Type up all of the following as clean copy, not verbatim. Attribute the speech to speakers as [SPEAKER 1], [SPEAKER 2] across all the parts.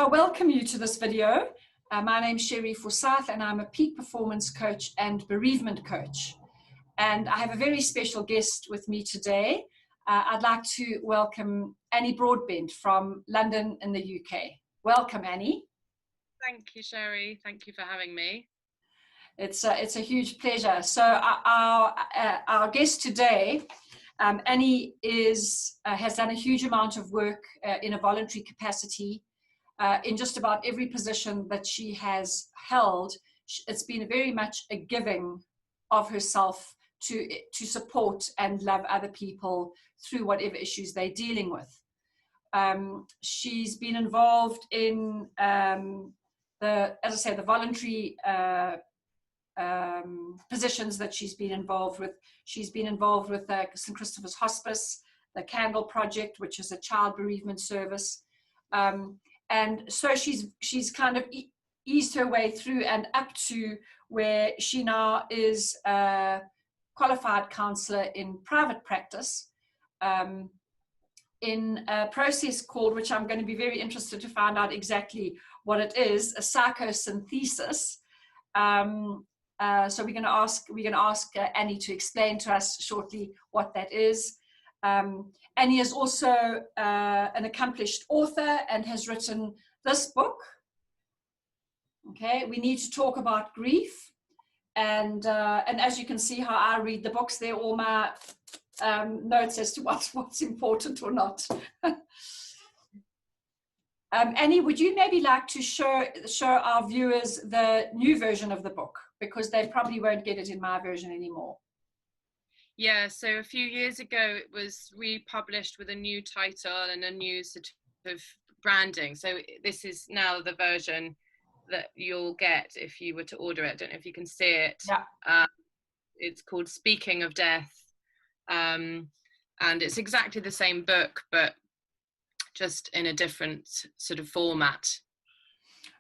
[SPEAKER 1] welcome you to this video. My name's Sherry Forsyth and I'm a peak performance coach and bereavement coach. And I have a very special guest with me today. I'd like to welcome Annie Broadbent from London in the UK. Welcome, Annie.
[SPEAKER 2] Thank you, Sherry. Thank you for having me.
[SPEAKER 1] It's a huge pleasure. So our guest today, Annie has done a huge amount of work in a voluntary capacity in just about every position that she has held. It's been very much a giving of herself to support and love other people through whatever issues they're dealing with. She's been involved in the voluntary positions that she's been involved with. She's been involved with St. Christopher's Hospice, the Candle Project, which is a child bereavement service. And so she's kind of eased her way through and up to where she now is a qualified counsellor in private practice in a process called, which I'm going to be very interested to find out exactly what it is, a psychosynthesis. So we're going to ask Annie to explain to us shortly what that is. Annie is also an accomplished author and has written this book. Okay, we need to talk about grief, and as you can see how I read the books, they're all my notes as to what's important or not. Annie, would you maybe like to show our viewers the new version of the book, because they probably won't get it in my version anymore?
[SPEAKER 2] Yeah, so a few years ago it was republished with a new title and a new sort of branding. So this is now the version that you'll get if you were to order it. I don't know if you can see it.
[SPEAKER 1] Yeah.
[SPEAKER 2] It's called Speaking of Death. And it's exactly the same book, but just in a different sort of format.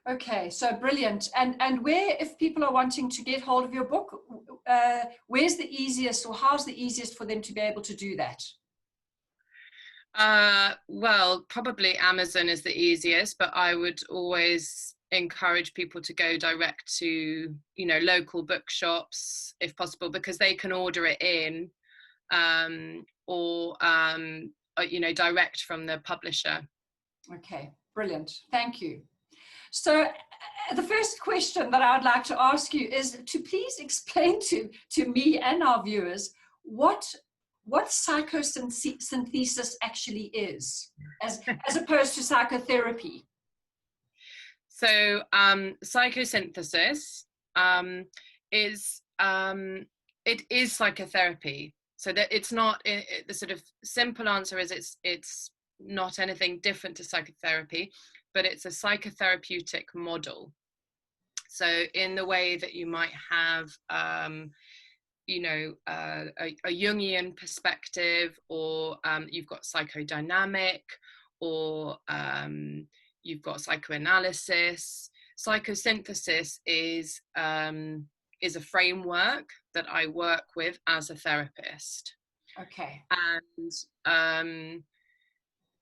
[SPEAKER 1] Okay, so brilliant. And where, if people are wanting to get hold of your book, where's the easiest, or how's the easiest for them to be able to do that?
[SPEAKER 2] Well, probably Amazon is the easiest, but I would always encourage people to go direct to, local bookshops if possible, because they can order it in, or direct from the publisher.
[SPEAKER 1] Okay, brilliant. Thank you. So the first question that I would like to ask you is to please explain to me and our viewers what psychosynthesis actually is, as opposed to psychotherapy.
[SPEAKER 2] So psychosynthesis is psychotherapy. So that it's not, the sort of simple answer is it's not anything different to psychotherapy, but it's a psychotherapeutic model. So in the way that you might have, a Jungian perspective, or you've got psychodynamic, or you've got psychoanalysis. Psychosynthesis is a framework that I work with as a therapist.
[SPEAKER 1] Okay.
[SPEAKER 2] And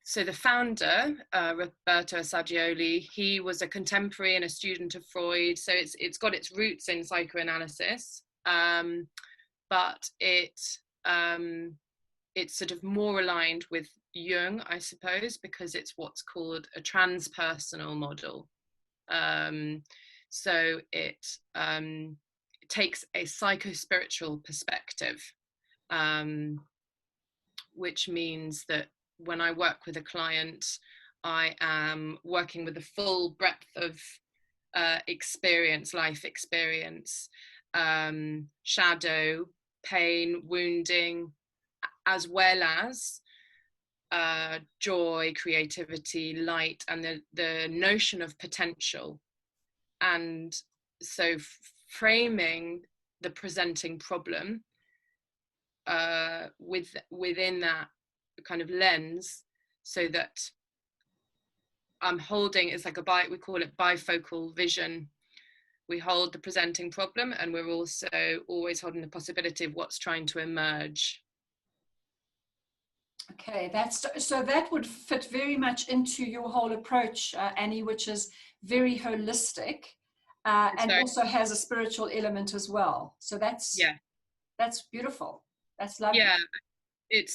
[SPEAKER 2] so the founder, Roberto Assagioli, he was a contemporary and a student of Freud. So it's got its roots in psychoanalysis, but it's sort of more aligned with Jung, I suppose, because it's what's called a transpersonal model. So it takes a psychospiritual perspective, which means that when I work with a client, I am working with a full breadth of experience, life experience, shadow, pain, wounding, as well as joy, creativity, light, and the notion of potential. And so framing the presenting problem within that kind of lens, so that I'm holding, it's like we call it bifocal vision. We hold the presenting problem, and we're also always holding the possibility of what's trying to emerge.
[SPEAKER 1] Okay, so that would fit very much into your whole approach, Annie, which is very holistic, and
[SPEAKER 2] So
[SPEAKER 1] also has a spiritual element as well. So
[SPEAKER 2] yeah,
[SPEAKER 1] that's beautiful. That's lovely.
[SPEAKER 2] yeah. It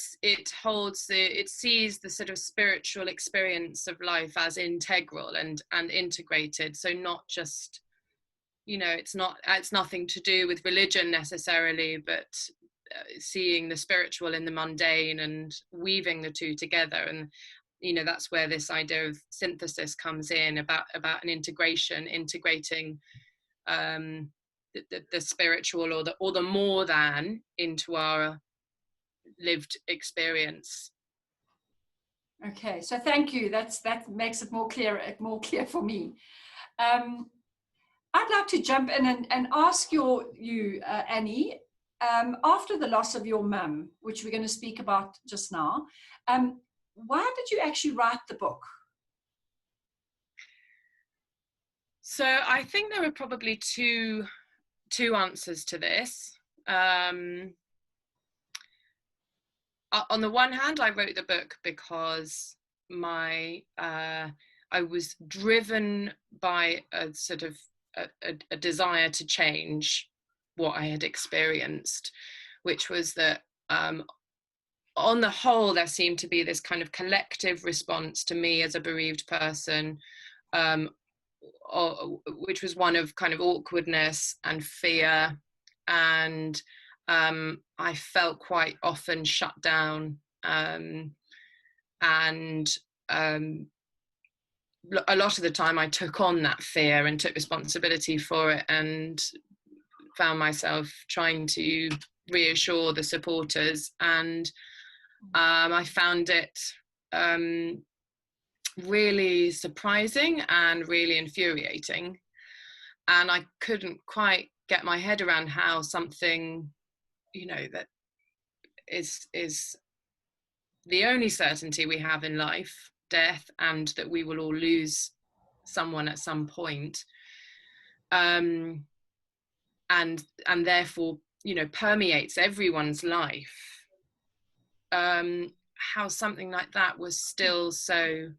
[SPEAKER 2] sees the sort of spiritual experience of life as integral and integrated. So not just, it's nothing to do with religion necessarily, but seeing the spiritual in the mundane and weaving the two together. And that's where this idea of synthesis comes in, about an integrating the spiritual or the more than into our lived experience.
[SPEAKER 1] Okay, so thank you. That makes it more clear for me. I'd like to jump in and ask you, Annie, after the loss of your mum, which we're going to speak about just now, why did you actually write the book?
[SPEAKER 2] So I think there were probably two answers to this. On the one hand, I wrote the book because I was driven by a sort of a desire to change what I had experienced, which was that on the whole, there seemed to be this kind of collective response to me as a bereaved person, which was one of kind of awkwardness and fear. And I felt quite often shut down. And a lot of the time I took on that fear and took responsibility for it, and found myself trying to reassure the supporters. And I found it really surprising and really infuriating. And I couldn't quite get my head around how something, that is the only certainty we have in life, death, and that we will all lose someone at some point, and therefore, permeates everyone's life. How something like that was still so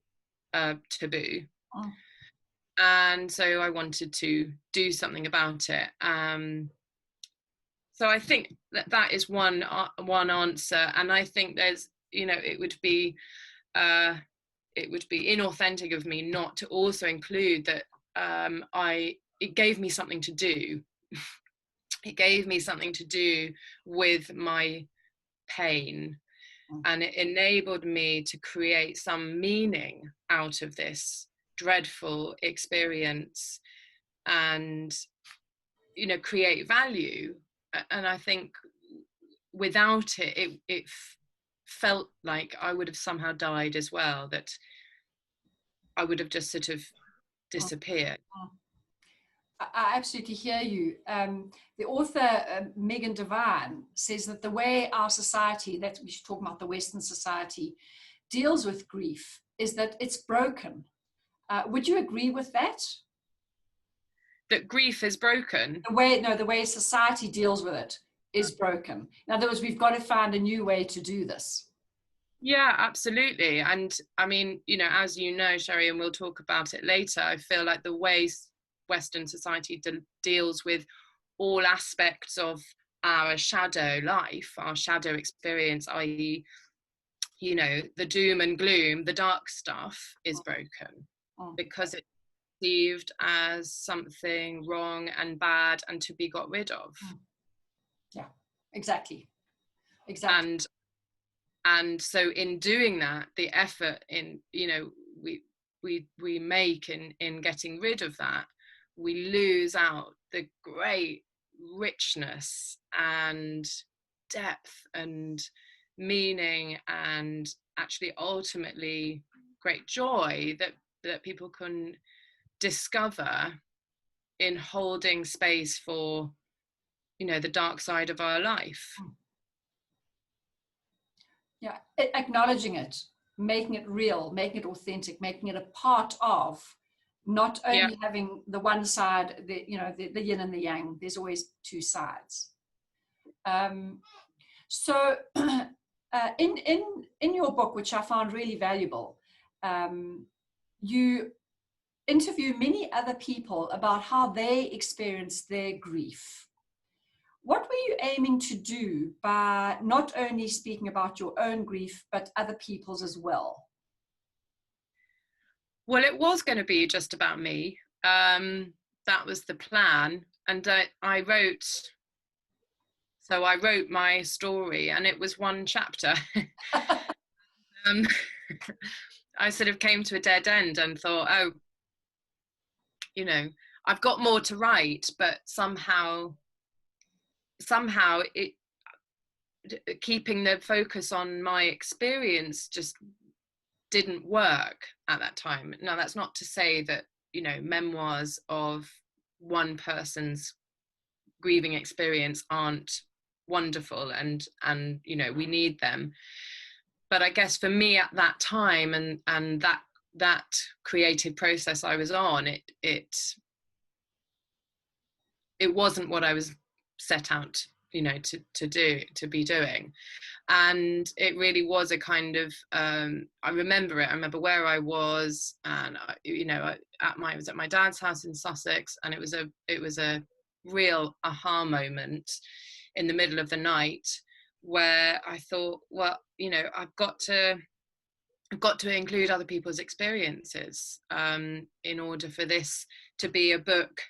[SPEAKER 2] taboo.
[SPEAKER 1] Oh.
[SPEAKER 2] And so I wanted to do something about it. So I think that is one answer, and I think there's, it would be inauthentic of me not to also include that it gave me something to do. It gave me something to do with my pain, and it enabled me to create some meaning out of this dreadful experience, and create value. And I think without it felt like I would have somehow died as well, that I would have just sort of disappeared.
[SPEAKER 1] I absolutely hear you. The author, Megan Devine, says that the way our society, that we should talk about the Western society, deals with grief is that it's broken. Would you agree with that?
[SPEAKER 2] That grief is broken?
[SPEAKER 1] The way society deals with it is broken. In other words, we've got to find a new way to do this.
[SPEAKER 2] Yeah, absolutely. And I mean, as you know, Sherry, and we'll talk about it later, I feel like the way Western society deals with all aspects of our shadow life, our shadow experience, i.e., the doom and gloom, the dark stuff, is broken because it's perceived as something wrong and bad and to be got rid of.
[SPEAKER 1] Yeah, exactly.
[SPEAKER 2] And so in doing that, the effort we make in getting rid of that, we lose out the great richness and depth and meaning, and actually ultimately great joy that people can discover in holding space for the dark side of our life.
[SPEAKER 1] Yeah, acknowledging it, making it real, making it authentic, making it a part of, not only having the one side, the yin and the yang. There's always two sides. So in your book, which I found really valuable, you interview many other people about how they experience their grief. What were you aiming to do by not only speaking about your own grief, but other people's as well?
[SPEAKER 2] Well, it was going to be just about me. That was the plan. And I wrote my story, and it was one chapter. I sort of came to a dead end and thought, oh, you know, I've got more to write, but somehow it, keeping the focus on my experience just didn't work at that time. Now, that's not to say that, you know, memoirs of one person's grieving experience aren't wonderful, and you know, we need them. But I guess for me at that time, and that creative process I was on, it wasn't what I was set out, you know, to be doing. And it really was a kind of I remember where I was, and I was at my dad's house in Sussex, and it was a real aha moment in the middle of the night, where I thought, well, you know, I've got to include other people's experiences in order for this to be a book,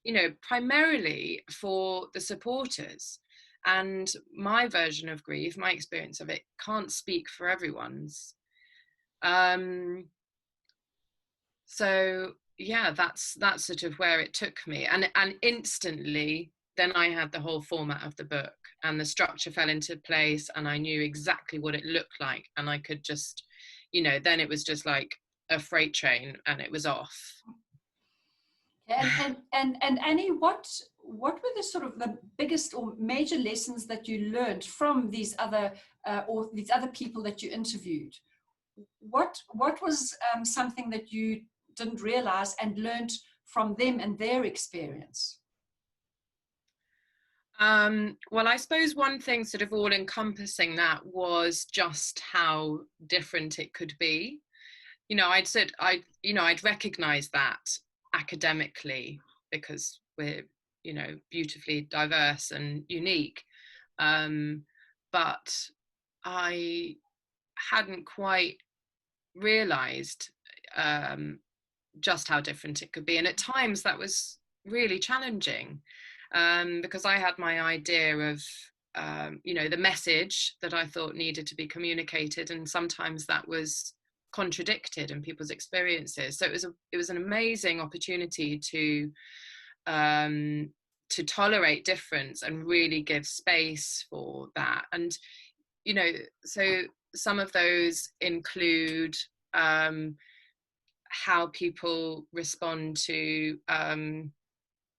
[SPEAKER 2] you know, primarily for the supporters. And my version of grief, my experience of it, can't speak for everyone's. So yeah, that's sort of where it took me, and instantly then I had the whole format of the book, and the structure fell into place, and I knew exactly what it looked like, and I could just, you know, then it was just like a freight train, and it was off.
[SPEAKER 1] And Annie, what were the sort of the biggest or major lessons that you learned from these other people that you interviewed? What was something that you didn't realize and learned from them and their experience?
[SPEAKER 2] Well, I suppose one thing sort of all encompassing that was just how different it could be. You know, I'd recognize that academically, because we're, you know, beautifully diverse and unique. But I hadn't quite realized just how different it could be. And at times that was really challenging, because I had my idea of, you know, the message that I thought needed to be communicated, and sometimes that was contradicted in people's experiences. So it was an amazing opportunity to tolerate difference and really give space for that. And, you know, so some of those include how people respond to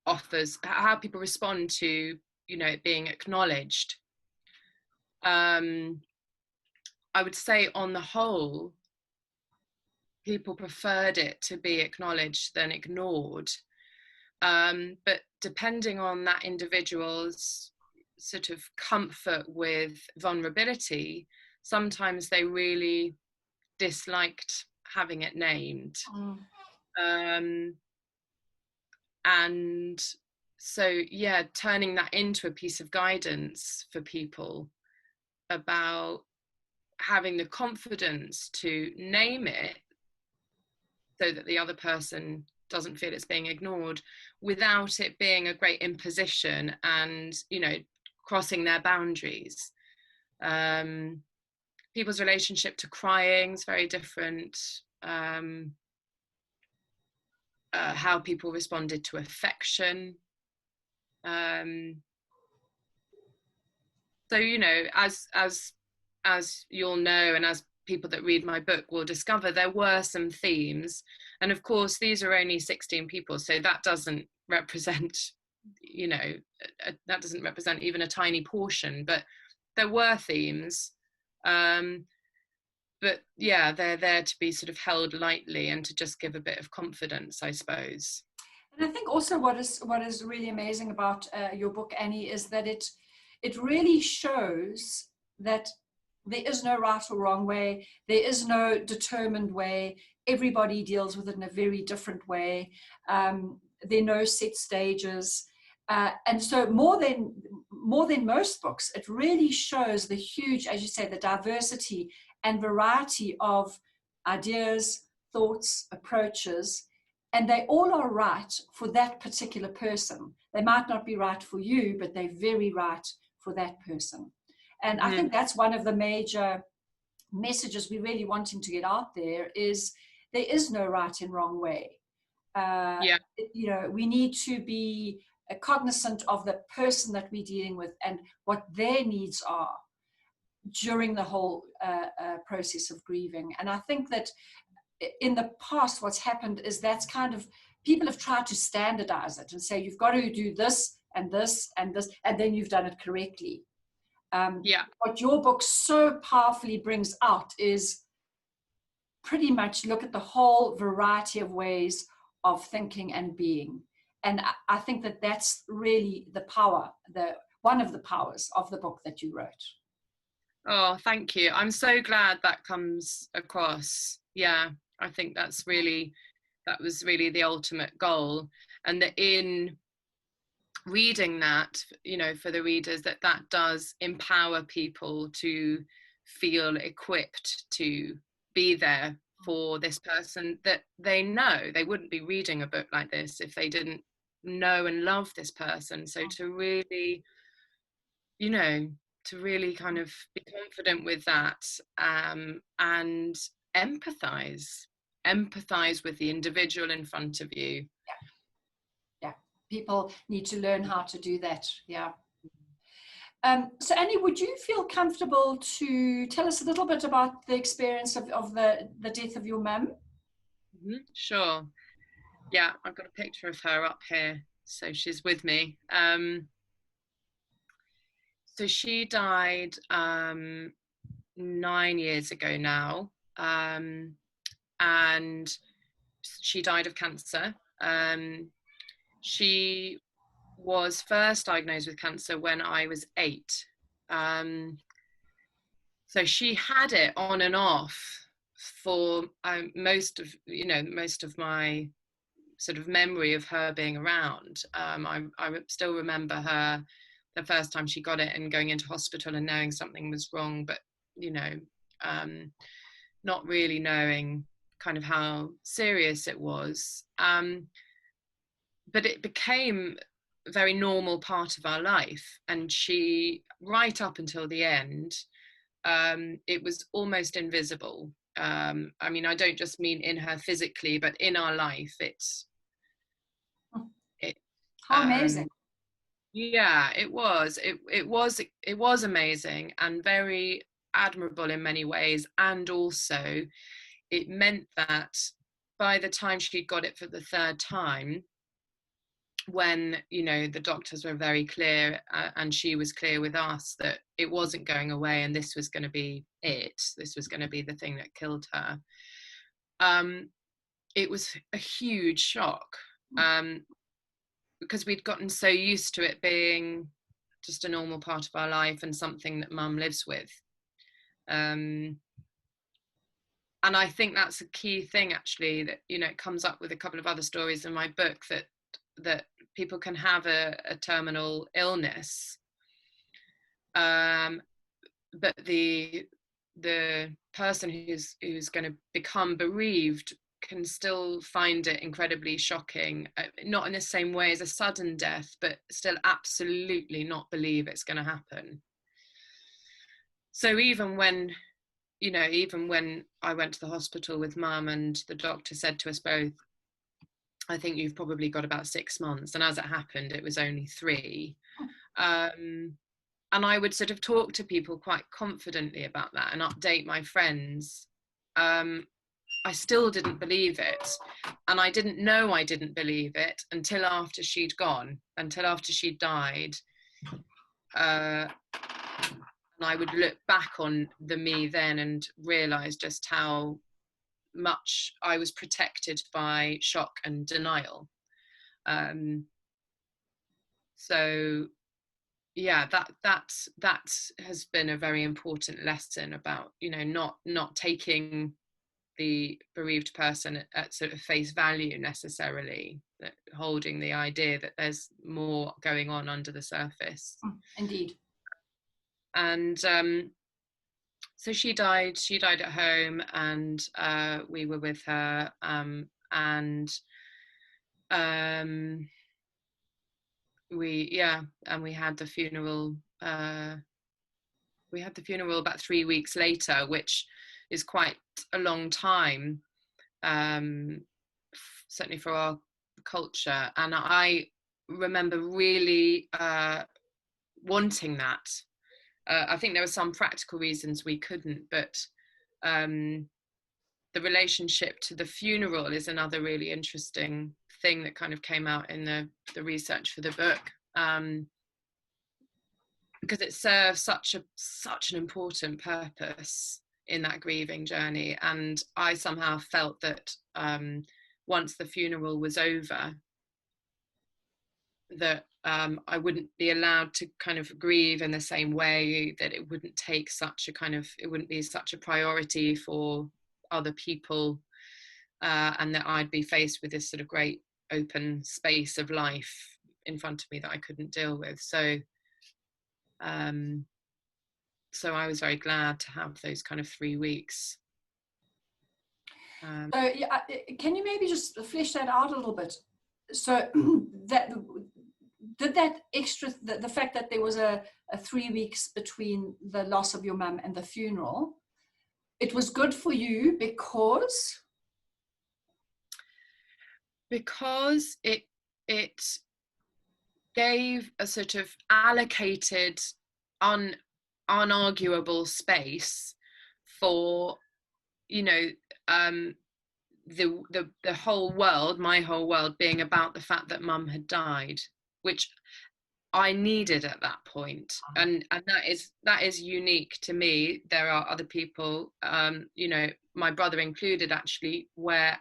[SPEAKER 2] offers, how people respond to, you know, it being acknowledged. I would say on the whole, people preferred it to be acknowledged than ignored. But depending on that individual's sort of comfort with vulnerability, sometimes they really disliked having it named. And so, yeah, turning that into a piece of guidance for people about having the confidence to name it, so that the other person doesn't feel it's being ignored, without it being a great imposition and, you know, crossing their boundaries. People's relationship to crying is very different. How people responded to affection. So, you know, as you'll know, and as people that read my book will discover, there were some themes. And of course, these are only 16 people, so that doesn't represent, you know, that doesn't represent even a tiny portion, but there were themes. But yeah, they're there to be sort of held lightly and to just give a bit of confidence, I suppose.
[SPEAKER 1] And I think also what is really amazing about your book, Annie, is that it really shows that there is no right or wrong way. There is no determined way. Everybody deals with it in a very different way. There are no set stages. And so more than most books, it really shows the huge, as you say, the diversity and variety of ideas, thoughts, approaches, and they all are right for that particular person. They might not be right for you, but they're very right for that person. And I think that's one of the major messages we're really wanting to get out there is there is no right and wrong way. You know, we need to be cognizant of the person that we're dealing with and what their needs are during the whole process of grieving. And I think that in the past, what's happened is that's kind of, people have tried to standardize it and say, you've got to do this and this and this, and then you've done it correctly. What your book so powerfully brings out is pretty much look at the whole variety of ways of thinking and being. And I think that that's really the power, one of the powers of the book that you wrote.
[SPEAKER 2] Oh, thank you. I'm so glad that comes across. Yeah, I think that was really the ultimate goal. And that in reading that, you know, for the readers, that does empower people to feel equipped to be there for this person that they know. They wouldn't be reading a book like this if they didn't know and love this person. So to really, you know, to really kind of be confident with that, and empathize with the individual in front of you.
[SPEAKER 1] Yeah, people need to learn how to do that. Yeah. So Annie, would you feel comfortable to tell us a little bit about the experience of the death of your mum?
[SPEAKER 2] Sure. Yeah, I've got a picture of her up here, so she's with me. So she died 9 years ago now, and she died of cancer. She was first diagnosed with cancer when I was 8. So she had it on and off for most of my sort of memory of her being around. I still remember her the first time she got it and going into hospital and knowing something was wrong, but you know, not really knowing kind of how serious it was. But it became a very normal part of our life, and she, right up until the end, it was almost invisible. I mean, I don't just mean in her physically, but in our life,
[SPEAKER 1] how amazing.
[SPEAKER 2] Yeah, it was amazing and very admirable in many ways. And also it meant that by the time she'd got it for the 3rd time, when, you know, the doctors were very clear, and she was clear with us that it wasn't going away and this was going to be this was going to be the thing that killed her, it was a huge shock, because we'd gotten so used to it being just a normal part of our life and something that mum lives with. And I think that's a key thing, actually, that, you know, it comes up with a couple of other stories in my book, that people can have a terminal illness, but the person who's going to become bereaved can still find it incredibly shocking, not in the same way as a sudden death, but still absolutely not believe it's going to happen. So even when I went to the hospital with mum and the doctor said to us both, I think you've probably got about 6 months, and as it happened, it was only 3. And I would sort of talk to people quite confidently about that and update my friends. I still didn't believe it, and I didn't know I didn't believe it until after she'd died. And I would look back on the me then and realize just how much I was protected by shock and denial. So yeah, that has been a very important lesson about, you know, not taking the bereaved person at sort of face value necessarily, that holding the idea that there's more going on under the surface.
[SPEAKER 1] Indeed.
[SPEAKER 2] And so she died at home, and we were with her, and we had the funeral. We had the funeral about 3 weeks later, which is quite a long time, certainly for our culture. And I remember really wanting that. I think there were some practical reasons we couldn't, but the relationship to the funeral is another really interesting thing that kind of came out in the research for the book, because it serves such an important purpose in that grieving journey. And I somehow felt that once the funeral was over, that I wouldn't be allowed to kind of grieve in the same way, that it wouldn't take such a it wouldn't be such a priority for other people, and that I'd be faced with this sort of great open space of life in front of me that I couldn't deal with. So so I was very glad to have those kind of 3 weeks.
[SPEAKER 1] So yeah, can you maybe just flesh that out a little bit? So that did that extra, the fact that there was a 3 weeks between the loss of your mum and the funeral, it was good for you because it gave a sort of allocated, unarguable space for, you know, the whole world, my whole world, being about the fact that mum had died, which I needed at that point. And that is unique to me. There are other people, you know, my brother included, actually, where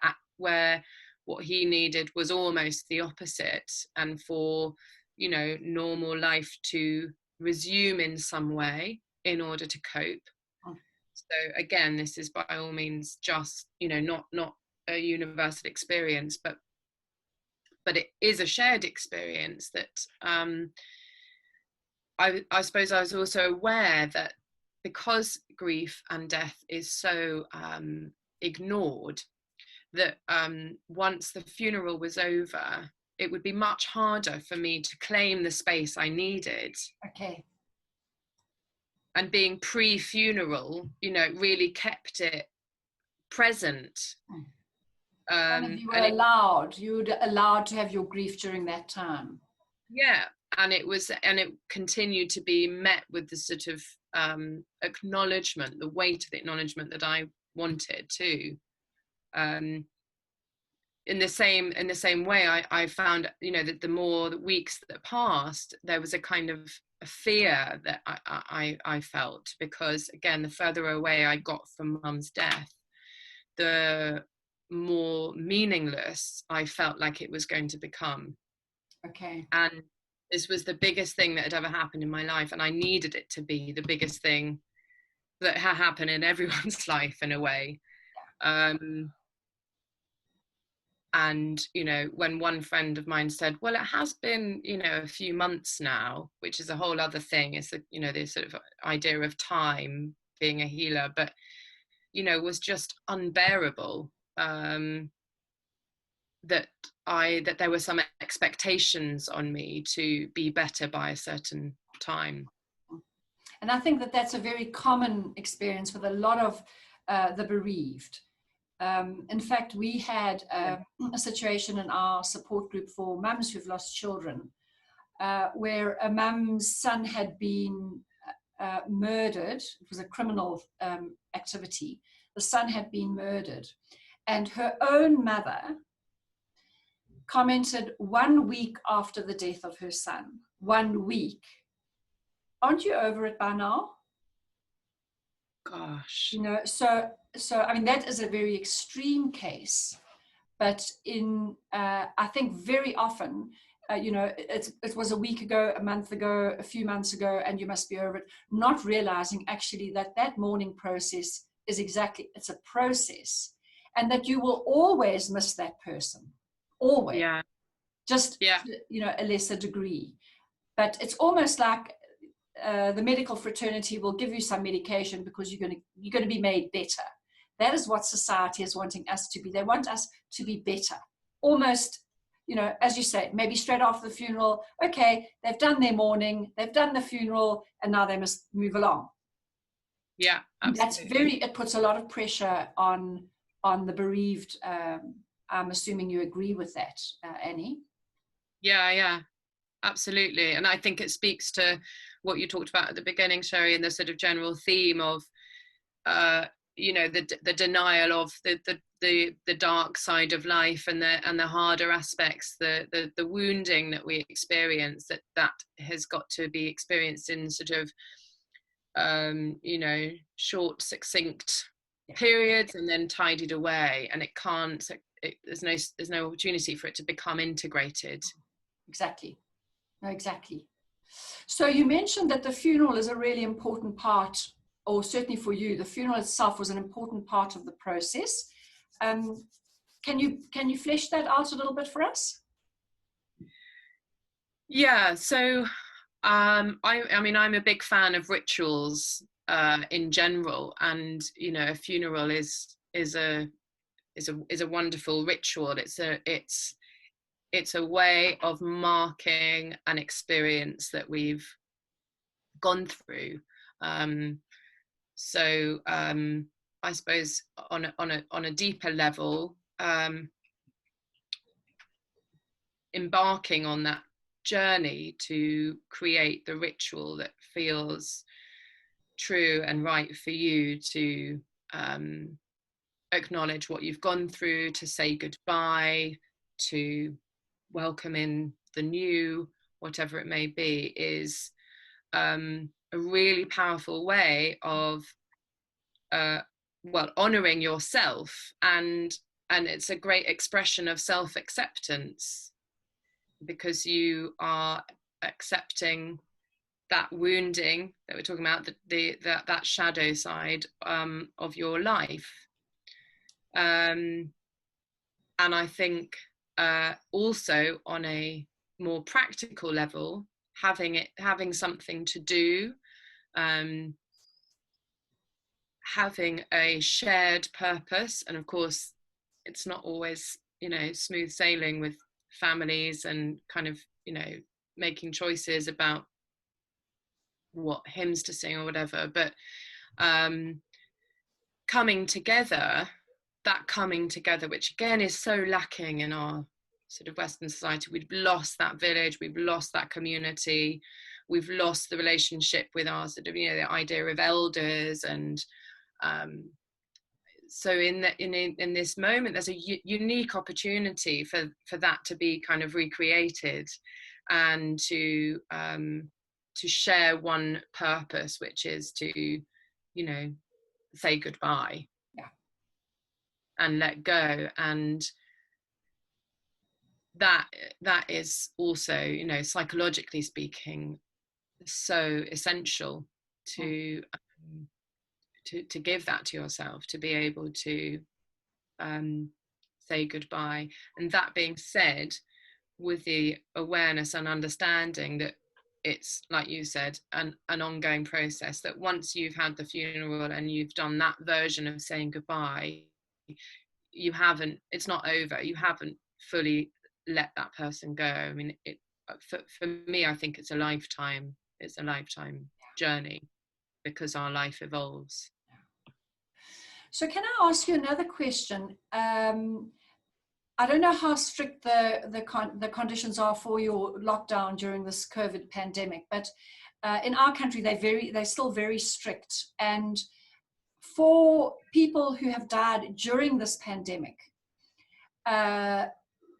[SPEAKER 1] what he needed was almost the opposite, and for, you know, normal life to resume in some way in order to cope. So again, this is by all means just, you know, not a universal experience, but it is a shared experience that I suppose I was also aware that because grief and death is so ignored, that once the funeral was over, it would be much harder for me to claim the space I needed. Okay.
[SPEAKER 2] And being pre-funeral, you know, really kept it present.
[SPEAKER 1] And you were allowed to have your grief during that time.
[SPEAKER 2] Yeah, and it continued to be met with the sort of acknowledgement, the weight of the acknowledgement that I wanted too. In the same way, I found, you know, that the more the weeks that passed, there was a kind of a fear that I felt, because again, the further away I got from mum's death, the more meaningless I felt like it was going to become.
[SPEAKER 1] Okay.
[SPEAKER 2] And this was the biggest thing that had ever happened in my life, and I needed it to be the biggest thing that had happened in everyone's life in a way. And, you know, when one friend of mine said, well, it has been, you know, a few months now, which is a whole other thing, is that, you know, this sort of idea of time being a healer, but, you know, was just unbearable. That there were some expectations on me to be better by a certain time.
[SPEAKER 1] And I think that that's a very common experience with a lot of the bereaved. In fact, we had a situation in our support group for mums who've lost children, where a mum's son had been murdered. It was a criminal activity. The son had been murdered, and her own mother commented 1 week after the death of her son, 1 week, aren't you over it by now?
[SPEAKER 2] Gosh.
[SPEAKER 1] You know, so I mean, that is a very extreme case, but in I think very often it was a week ago, a month ago, a few months ago, and you must be over it, not realizing actually that mourning process is it's a process, and that you will always miss that person, always.
[SPEAKER 2] Yeah.
[SPEAKER 1] Just,
[SPEAKER 2] yeah.
[SPEAKER 1] A lesser degree. But it's almost like the medical fraternity will give you some medication because you're going to be made better. That is what society is wanting us to be. They want us to be better. Almost, as you say, maybe straight after the funeral, okay, they've done their mourning, they've done the funeral, and now they must move along.
[SPEAKER 2] Yeah, absolutely.
[SPEAKER 1] It puts a lot of pressure on the bereaved. I'm assuming you agree with that, Annie?
[SPEAKER 2] Yeah, absolutely. And I think it speaks to what you talked about at the beginning, Sherry, and the sort of general theme of, the denial of the dark side of life and the harder aspects, the wounding that we experience, that has got to be experienced in sort of, short, succinct periods and then tidied away, and it can't. There's no opportunity for it to become integrated.
[SPEAKER 1] Exactly. No, exactly. So you mentioned that the funeral is a really important part, or certainly for you, the funeral itself was an important part of the process. Can you flesh that out a little bit for us?
[SPEAKER 2] Yeah. So I'm a big fan of rituals in general, and a funeral is a wonderful ritual. It's a way of marking an experience that we've gone through. So I suppose on a deeper level, embarking on that journey to create the ritual that feels true and right for you, to acknowledge what you've gone through, to say goodbye, to welcome in the new, whatever it may be, is a really powerful way of honoring yourself, and it's a great expression of self-acceptance, because you are accepting that wounding that we're talking about, that shadow side of your life. And I think also on a more practical level, having something to do, having a shared purpose. And of course, it's not always, smooth sailing with families and kind of, making choices about what hymns to sing or whatever, but coming together, which again is so lacking in our sort of Western society. We've lost that village, we've lost that community, we've lost the relationship with our sort of, the idea of elders. And so in this moment, there's a unique opportunity for that to be kind of recreated, and to share one purpose, which is to, say goodbye.
[SPEAKER 1] Yeah.
[SPEAKER 2] And let go. And that is also, psychologically speaking, so essential to give that to yourself, to be able to say goodbye. And that being said, with the awareness and understanding that it's, like you said, an ongoing process, that once you've had the funeral and you've done that version of saying goodbye, it's not over. You haven't fully let that person go. I mean, for me, I think it's a lifetime journey, because our life evolves.
[SPEAKER 1] So can I ask you another question? I don't know how strict the conditions are for your lockdown during this COVID pandemic, but in our country, they're still very strict. And for people who have died during this pandemic,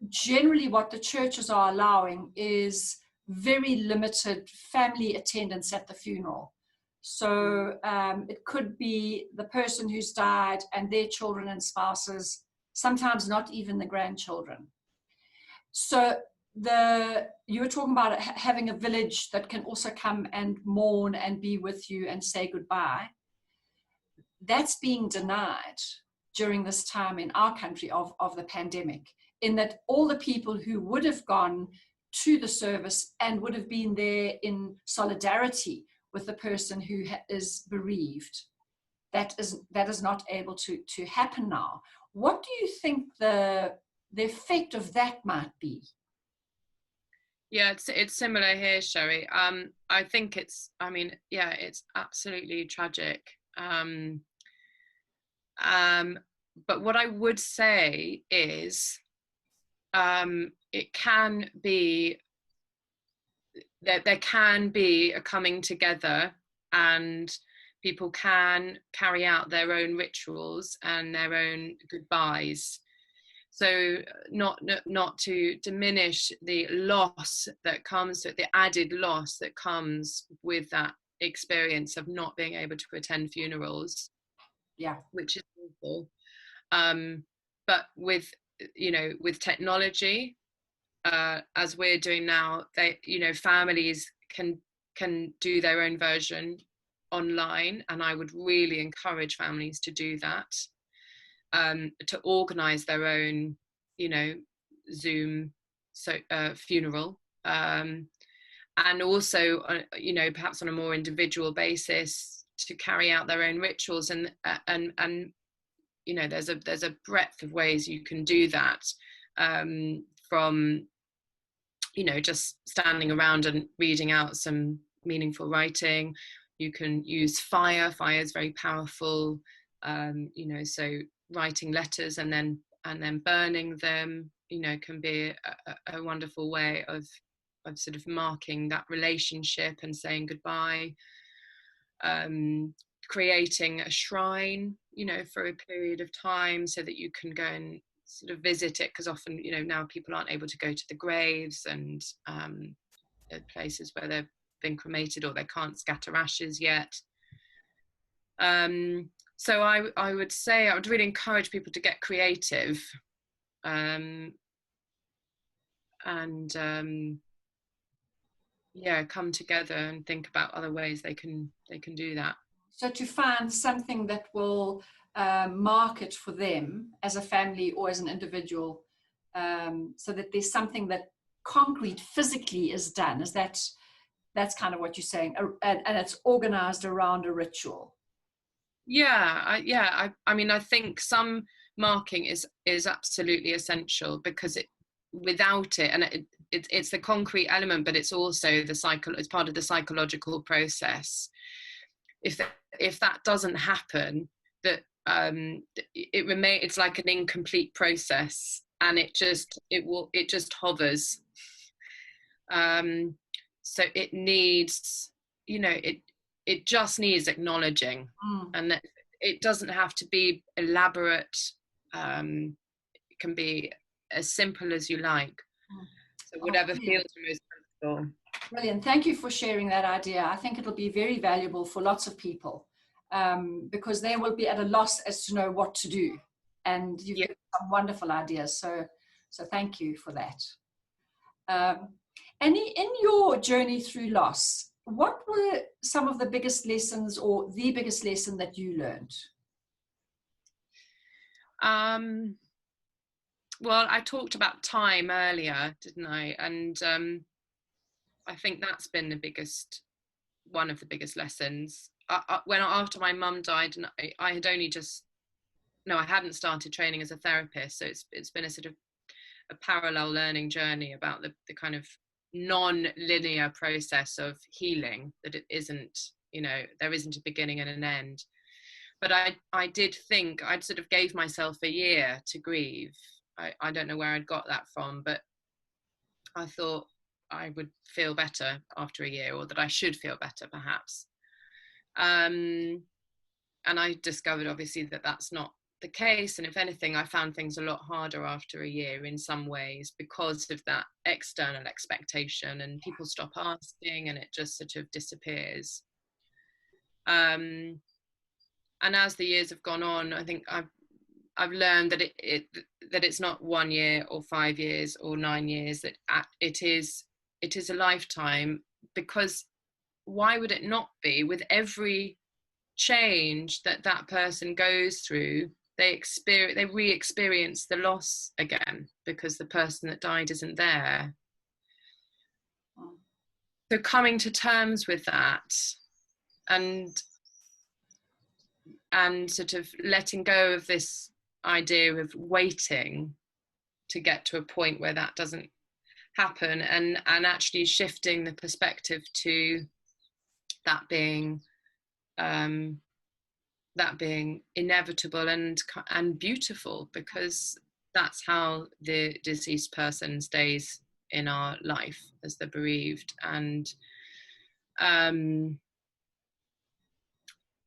[SPEAKER 1] generally what the churches are allowing is very limited family attendance at the funeral. So it could be the person who's died and their children and spouses, sometimes not even the grandchildren. So you were talking about having a village that can also come and mourn and be with you and say goodbye. That's being denied during this time in our country of the pandemic, in that all the people who would have gone to the service and would have been there in solidarity with the person who is bereaved, that is not able to happen now. What do you think the effect of that might be?
[SPEAKER 2] Yeah, it's similar here, Sherry. I think it's absolutely tragic. But what I would say is, it can be that there can be a coming together, and people can carry out their own rituals and their own goodbyes. So not to diminish the loss that comes, the added loss that comes with that experience of not being able to attend funerals.
[SPEAKER 1] Yeah,
[SPEAKER 2] which is awful. But with technology, as we're doing now, families can do their own version online, and I would really encourage families to do that, to organize their own Zoom funeral, and also perhaps on a more individual basis to carry out their own rituals, and there's a breadth of ways you can do that, from just standing around and reading out some meaningful writing. You can use fire is very powerful, so writing letters and then burning them can be a wonderful way of sort of marking that relationship and saying goodbye. Creating a shrine for a period of time so that you can go and sort of visit it, because often now people aren't able to go to the graves and places where they've been cremated, or they can't scatter ashes yet. So I would say I would really encourage people to get creative, and come together and think about other ways they can do that.
[SPEAKER 1] So to find something that will mark it for them as a family or as an individual, so that there's something that concrete physically is done. That's kind of what you're saying, and it's organized around a ritual.
[SPEAKER 2] I think some marking is absolutely essential, because without it, and it's the concrete element, but it's also it's part of the psychological process. If that doesn't happen, that it's like an incomplete process, and it just hovers. So it needs, it just needs acknowledging, and it doesn't have to be elaborate. It can be as simple as you like. So whatever feels most comfortable.
[SPEAKER 1] Brilliant. Thank you for sharing that idea. I think it'll be very valuable for lots of people, because they will be at a loss as to know what to do. And you've given some wonderful ideas. So thank you for that. Annie, in your journey through loss, what were some of the biggest lessons, or the biggest lesson that you learned?
[SPEAKER 2] Well, I talked about time earlier, didn't I? And I think that's been one of the biggest lessons. After my mum died, and I had I hadn't started training as a therapist, so it's been a sort of a parallel learning journey about the kind of non-linear process of healing, that it isn't, there isn't a beginning and an end. But I did think I'd sort of gave myself a year to grieve. I don't know where I'd got that from, but I thought I would feel better after a year, or that I should feel better perhaps. And I discovered obviously that that's not the case, and if anything I found things a lot harder after a year in some ways, because of that external expectation, and people stop asking and it just sort of disappears. And as the years have gone on, I think I've I've learned that that it's not 1 year or 5 years or 9 years, that it is a lifetime, because why would it not be? With every change that person goes through, they re-experience the loss again, because the person that died isn't there. So coming to terms with that, and sort of letting go of this idea of waiting to get to a point where that doesn't happen, and actually shifting the perspective to that being inevitable and beautiful, because that's how the deceased person stays in our life as the bereaved. And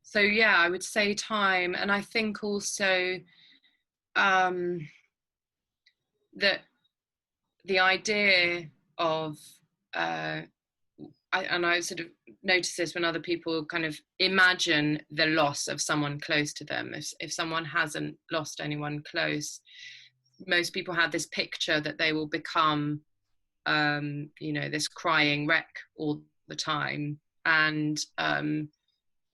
[SPEAKER 2] so yeah, I would say time. And I think also that the idea of I sort of notice this when other people kind of imagine the loss of someone close to them. If someone hasn't lost anyone close, most people have this picture that they will become, this crying wreck all the time. And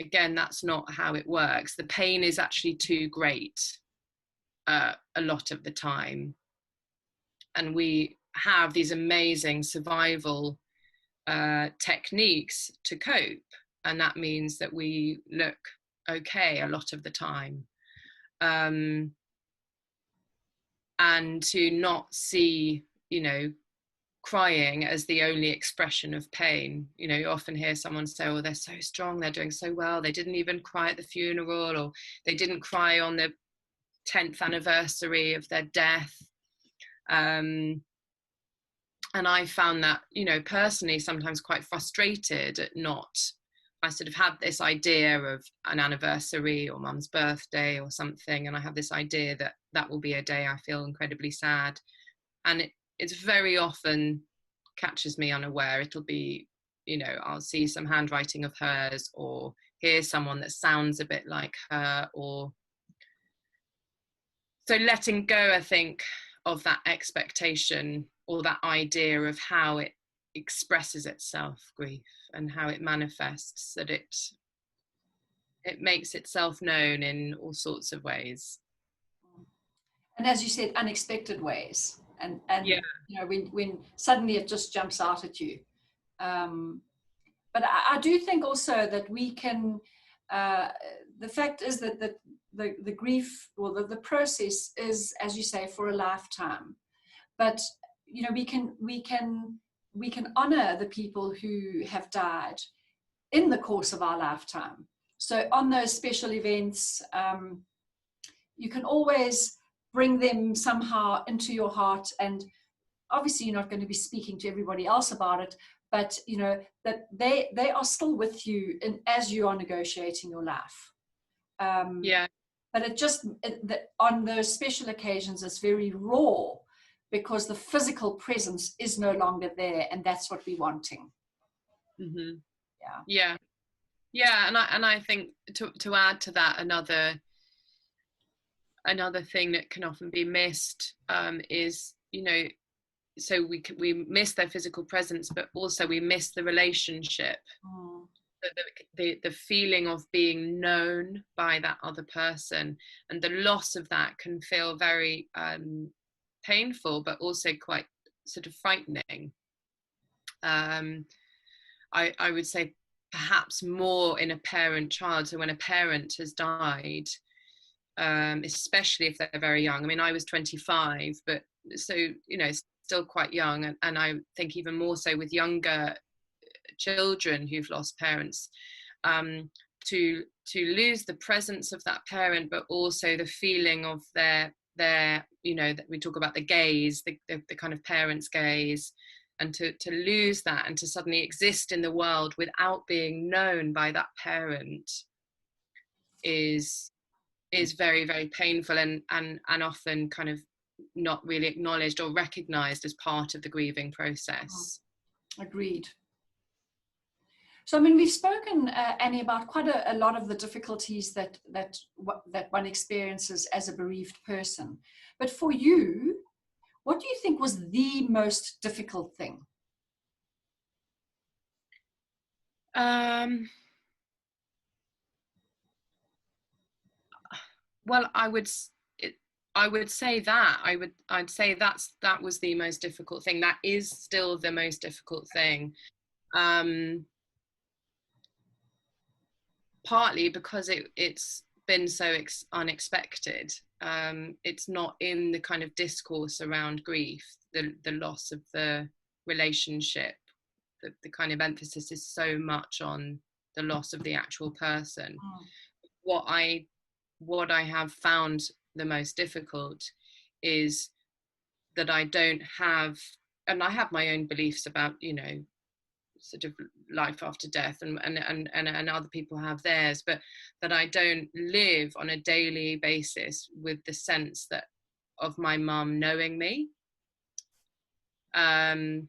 [SPEAKER 2] again, that's not how it works. The pain is actually too great a lot of the time. And we have these amazing survival techniques to cope, and that means that we look okay a lot of the time, and to not see crying as the only expression of pain. You often hear someone say, oh, they're so strong, they're doing so well, they didn't even cry at the funeral, or they didn't cry on the 10th anniversary of their death. And I found that, personally, sometimes quite frustrated at not. I sort of had this idea of an anniversary or mum's birthday or something, and I have this idea that that will be a day I feel incredibly sad. And it's very often catches me unaware. It'll be, I'll see some handwriting of hers, or hear someone that sounds a bit like her, or so letting go, I think, of that expectation or that idea of how it expresses itself, grief, and how it manifests, that it makes itself known in all sorts of ways.
[SPEAKER 1] And as you said, unexpected ways. And
[SPEAKER 2] yeah.
[SPEAKER 1] When suddenly it just jumps out at you. But I do think also that we can, the fact is that the grief, or the process is, as you say, for a lifetime. But we can honor the people who have died in the course of our lifetime. So on those special events, you can always bring them somehow into your heart. And obviously you're not going to be speaking to everybody else about it, but that they are still with you as you are negotiating your life. But on those special occasions, it's very raw, because the physical presence is no longer there, and that's what we're wanting.
[SPEAKER 2] Mm-hmm. Yeah. And I think to add to that, another thing that can often be missed is, so we miss their physical presence, but also we miss the relationship. The feeling of being known by that other person, and the loss of that can feel very painful, but also quite sort of frightening. I would say perhaps more in a parent-child. So when a parent has died, especially if they're very young. I mean, I was 25, but so, still quite young. And I think even more so with younger children who've lost parents, to lose the presence of that parent, but also the feeling of their that we talk about the gaze, the kind of parent's gaze, and to lose that, and to suddenly exist in the world without being known by that parent is very, very painful, and often kind of not really acknowledged or recognized as part of the grieving process.
[SPEAKER 1] Agreed. So, I mean, we've spoken, Annie, about quite a lot of the difficulties that one experiences as a bereaved person. But for you, what do you think was the most difficult thing?
[SPEAKER 2] Well, I would say that I'd say that was the most difficult thing. That is still the most difficult thing. Partly because it's been so unexpected. It's not in the kind of discourse around grief, the loss of the relationship. The kind of emphasis is so much on the loss of the actual person. What I have found the most difficult is that I don't have, and I have my own beliefs about, sort of life after death, and other people have theirs, but that I don't live on a daily basis with the sense that of my mum knowing me. So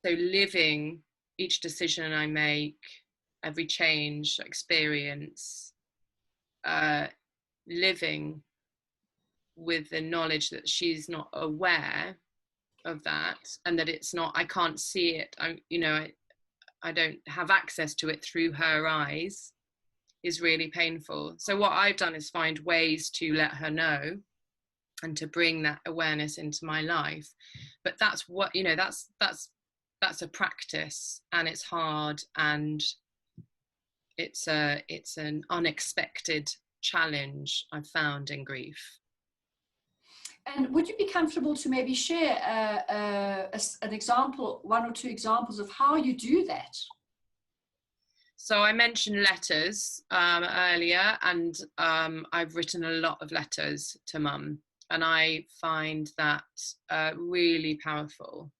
[SPEAKER 2] living each decision I make, every change, experience, living with the knowledge that she's not aware of that, and that it's not, I can't see it, I don't have access to it through her eyes, is really painful. So what I've done is find ways to let her know and to bring that awareness into my life. But that's what, that's a practice, and it's hard, and it's an unexpected challenge I've found in grief.
[SPEAKER 1] And would you be comfortable to maybe share an example, one or two examples of how you do that?
[SPEAKER 2] So I mentioned letters earlier, and I've written a lot of letters to Mum, and I find that really powerful.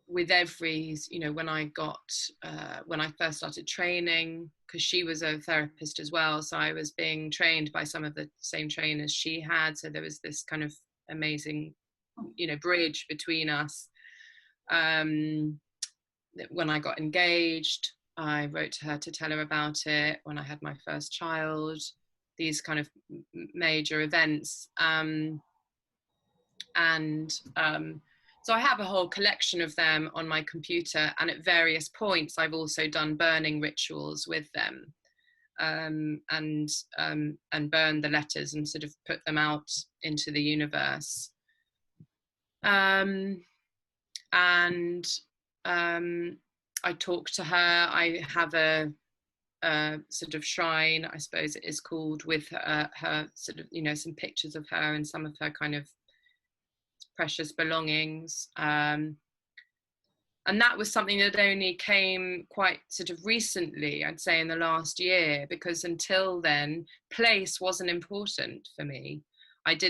[SPEAKER 2] With every, when I first started training, because she was a therapist as well, so I was being trained by some of the same trainers she had, so there was this kind of amazing, bridge between us. When I got engaged, I wrote to her to tell her about it. When I had my first child, these kind of major events, so I have a whole collection of them on my computer, and at various points I've also done burning rituals with them, and burned the letters and sort of put them out into the universe. I talk to her. I have a sort of shrine, I suppose it is called, with her sort of, some pictures of her and some of her kind of precious belongings. And that was something that only came quite sort of recently, I'd say in the last year, because until then, place wasn't important for me. We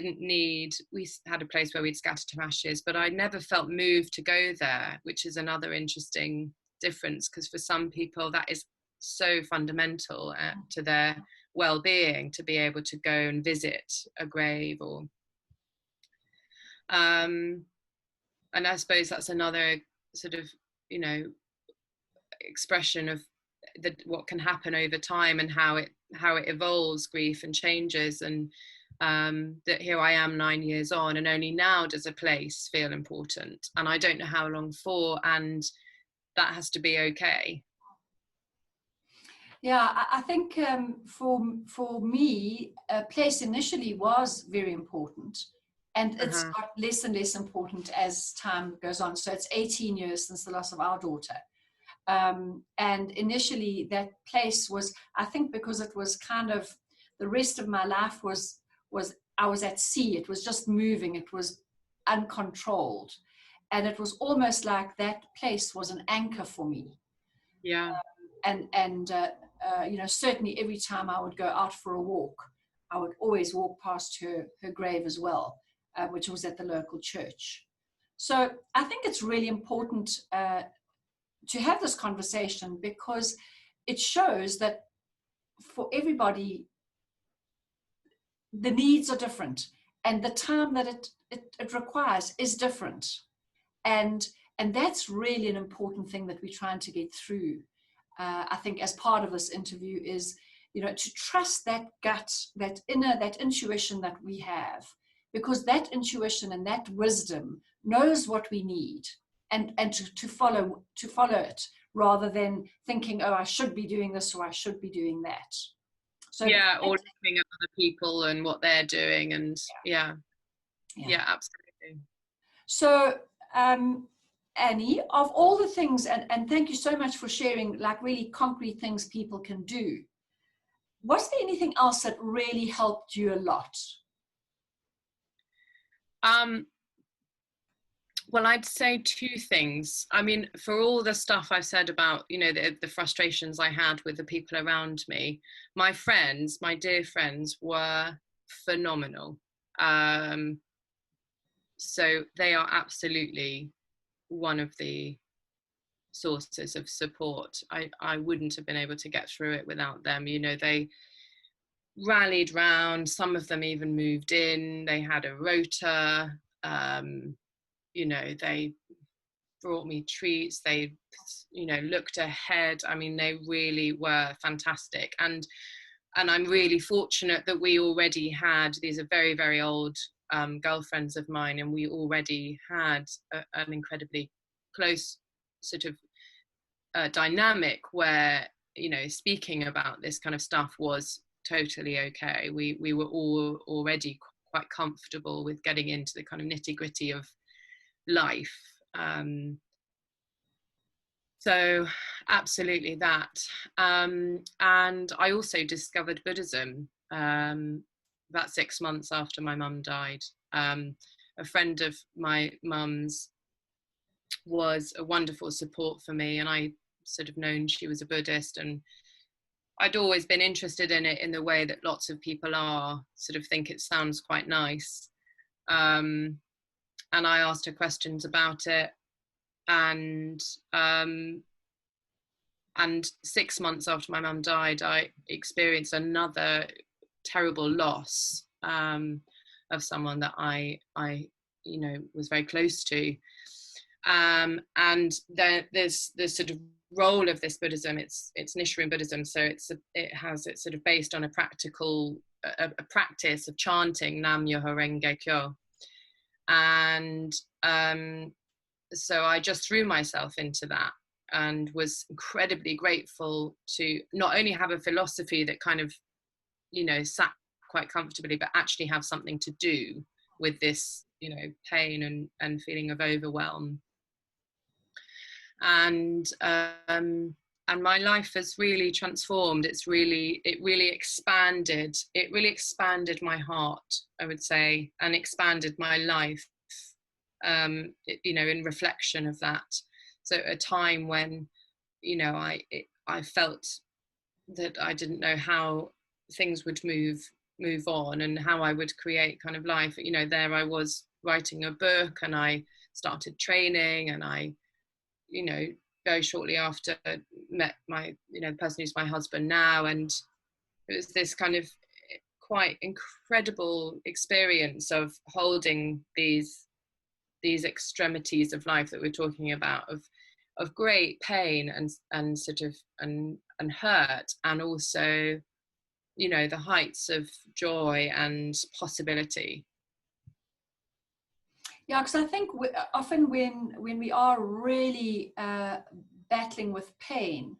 [SPEAKER 2] had a place where we'd scatter to ashes, but I never felt moved to go there, which is another interesting difference, because for some people that is so fundamental to their well-being, to be able to go and visit a grave, or and I suppose that's another sort of, expression of what can happen over time, and how it evolves, grief, and changes, and that here I am 9 years on, and only now does a place feel important, and I don't know how long for, and that has to be okay.
[SPEAKER 1] Yeah, I think for me, a place initially was very important, and it's got less and less important as time goes on. So it's 18 years since the loss of our daughter. And initially that place was, I think because it was kind of, the rest of my life was I was at sea. It was just moving. It was uncontrolled. And it was almost like that place was an anchor for me.
[SPEAKER 2] Yeah.
[SPEAKER 1] Certainly every time I would go out for a walk, I would always walk past her grave as well, which was at the local church. So I think it's really important to have this conversation, because it shows that for everybody, the needs are different, and the time that it requires is different. And And that's really an important thing that we're trying to get through. I think as part of this interview is, to trust that gut, that intuition that we have, because that intuition and that wisdom knows what we need, and to follow it, rather than thinking, oh, I should be doing this or I should be doing that. So
[SPEAKER 2] yeah, or looking at other people and what they're doing, and yeah, absolutely.
[SPEAKER 1] So Annie, of all the things, and thank you so much for sharing like really concrete things people can do, was there anything else that really helped you a lot?
[SPEAKER 2] Well, I'd say two things. I mean, for all the stuff I've said about, the frustrations I had with the people around me, my friends, my dear friends, were phenomenal. So they are absolutely one of the sources of support. I wouldn't have been able to get through it without them. They rallied round. Some of them even moved in. They had a rota. They brought me treats. They, looked ahead. I mean, they really were fantastic. And I'm really fortunate that we already had, these are very, very old girlfriends of mine, and we already had an incredibly close sort of dynamic where, speaking about this kind of stuff was totally okay. We were all already quite comfortable with getting into the kind of nitty-gritty of life. So absolutely that. And I also discovered Buddhism about 6 months after my mum died. A friend of my mum's was a wonderful support for me, and I sort of known she was a Buddhist, and I'd always been interested in it in the way that lots of people are, sort of think it sounds quite nice. And I asked her questions about it, and 6 months after my mum died, I experienced another terrible loss of someone that I was very close to. And there's this sort of role of this Buddhism. It's Nichiren Buddhism, so it's sort of based on a practice of chanting Nam Myoho Renge Kyo, and so I just threw myself into that and was incredibly grateful to not only have a philosophy that kind of sat quite comfortably, but actually have something to do with this pain and feeling of overwhelm. And my life has really transformed. It really expanded my heart, I would say, and expanded my life, in reflection of that. So at a time when I felt that I didn't know how things would move on and how I would create kind of life, there I was writing a book, and I started training, and I very shortly after met my the person who's my husband now, and it was this kind of quite incredible experience of holding these extremities of life that we're talking about, of great pain and sort of and hurt, and also the heights of joy and possibility.
[SPEAKER 1] Yeah, because I think often when we are really battling with pain,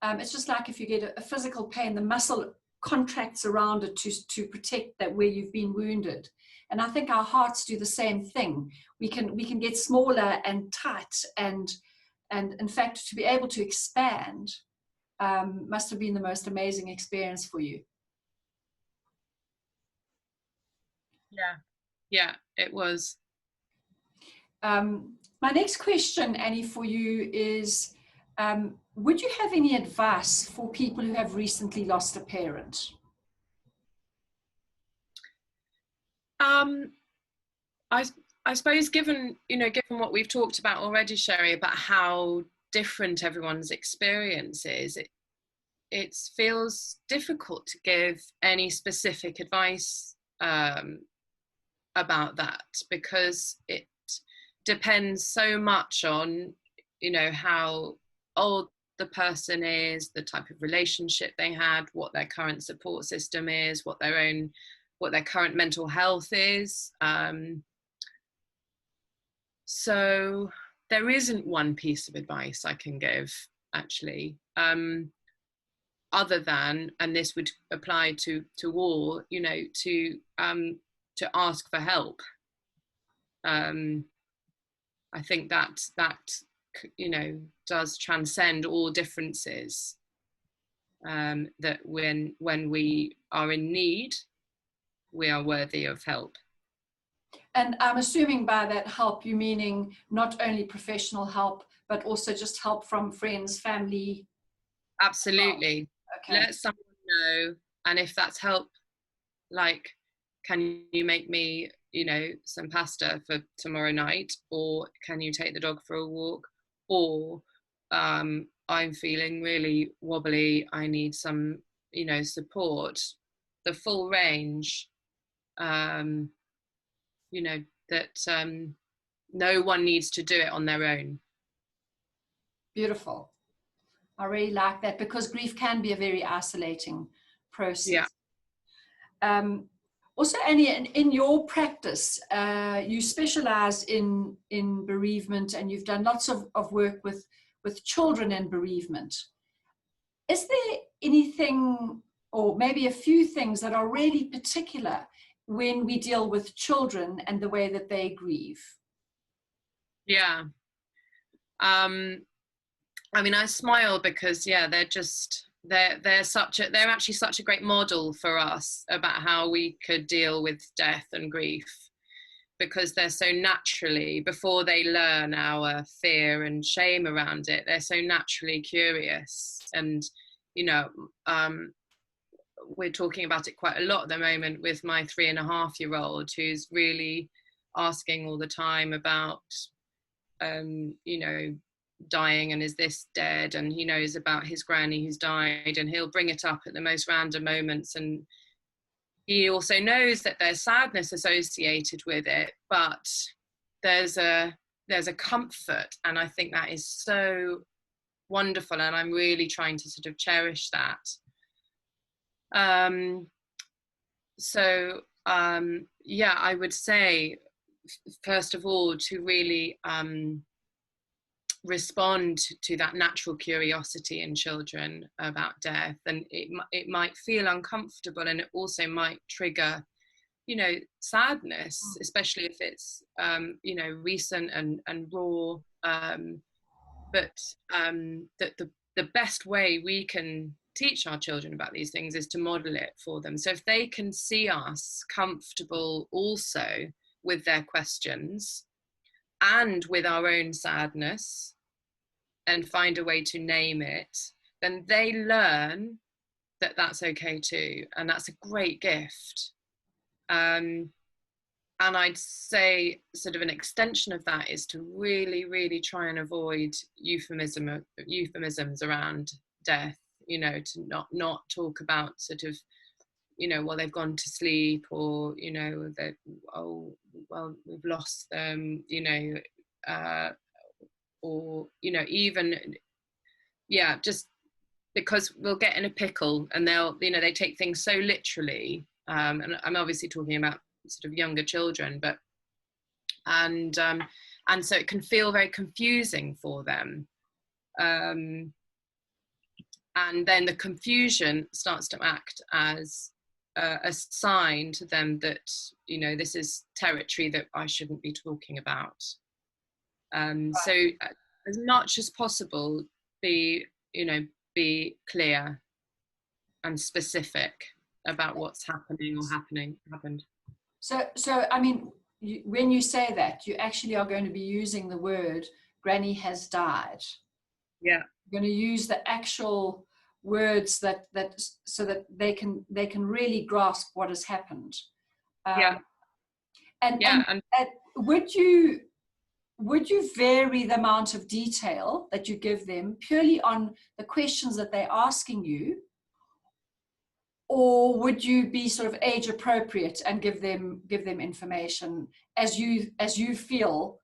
[SPEAKER 1] it's just like if you get a physical pain, the muscle contracts around it to protect that where you've been wounded. And I think our hearts do the same thing. We can get smaller and tight, and in fact to be able to expand must have been the most amazing experience for you.
[SPEAKER 2] Yeah, it was.
[SPEAKER 1] My next question, Annie, for you is, would you have any advice for people who have recently lost a parent?
[SPEAKER 2] I suppose given what we've talked about already, Sherry, about how different everyone's experience is, it feels difficult to give any specific advice about that, because it depends so much on, you know, how old the person is, the type of relationship they had, what their current support system is, what their current mental health is. So there isn't one piece of advice I can give, actually, other than, and this would apply to all, you know, to ask for help. I think that you know, does transcend all differences. That when we are in need, we are worthy of help.
[SPEAKER 1] And I'm assuming by that help, you meaning not only professional help, but also just help from friends, family?
[SPEAKER 2] Absolutely.
[SPEAKER 1] Okay.
[SPEAKER 2] Let someone know, and if that's help, like, can you make me, you know, some pasta for tomorrow night, or can you take the dog for a walk, or I'm feeling really wobbly, I need some, you know, support. The full range, you know, that no one needs to do it on their own.
[SPEAKER 1] Beautiful. I really like that, because grief can be a very isolating process.
[SPEAKER 2] Yeah.
[SPEAKER 1] Also, Annie, in your practice, you specialize in bereavement, and you've done lots of work with children and bereavement. Is there anything, or maybe a few things, that are really particular when we deal with children and the way that they grieve?
[SPEAKER 2] Yeah. I mean, I smile because, yeah, they're actually such a great model for us about how we could deal with death and grief, because they're so naturally, before they learn our fear and shame around it, they're so naturally curious. And, you know, we're talking about it quite a lot at the moment with my 3.5-year-old, who's really asking all the time about, you know, dying, and is this dead, and he knows about his granny who's died, and he'll bring it up at the most random moments. And he also knows that there's sadness associated with it, but there's a comfort, and I think that is so wonderful, and I'm really trying to sort of cherish that. Yeah, I would say, first of all, to really respond to that natural curiosity in children about death. And it might feel uncomfortable, and it also might trigger, you know, sadness, especially if it's you know, recent and raw. But that the best way we can teach our children about these things is to model it for them. So if they can see us comfortable also with their questions and with our own sadness, and find a way to name it, then they learn that that's okay too, and that's a great gift. And I'd say sort of an extension of that is to really, really try and avoid euphemisms around death. You know, to not talk about sort of, you know, well, they've gone to sleep, or, you know, that, oh, well, we've lost them, you know, or, you know, even, yeah, just because we'll get in a pickle, and they'll, you know, they take things so literally. And I'm obviously talking about sort of younger children, but, and so it can feel very confusing for them. And then the confusion starts to act as a sign to them that, you know, this is territory that I shouldn't be talking about. So as much as possible, be clear and specific about what's happening or happened.
[SPEAKER 1] So I mean, when you say that, you actually are going to be using the word "Granny has died."
[SPEAKER 2] Yeah.
[SPEAKER 1] You're going to use the actual words that so that they can really grasp what has happened.
[SPEAKER 2] Yeah.
[SPEAKER 1] And would you vary the amount of detail that you give them purely on the questions that they're asking you, or would you be sort of age appropriate and give them information as you feel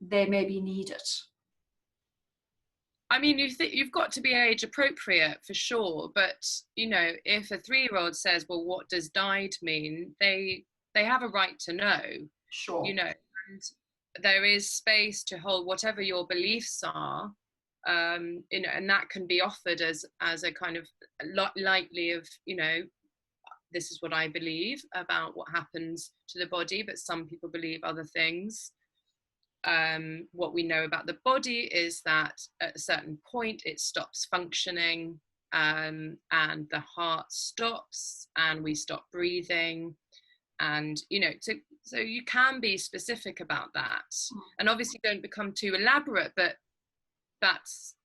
[SPEAKER 1] they maybe need it?
[SPEAKER 2] I mean, you've got to be age appropriate for sure, but you know, if a 3-year-old says, well, what does died mean, they have a right to know.
[SPEAKER 1] Sure.
[SPEAKER 2] You know, and there is space to hold whatever your beliefs are, you know, and that can be offered as a kind of lightly of, you know, this is what I believe about what happens to the body, but some people believe other things. What we know about the body is that at a certain point it stops functioning, and the heart stops and we stop breathing, and you know, so you can be specific about that, and obviously don't become too elaborate, but that's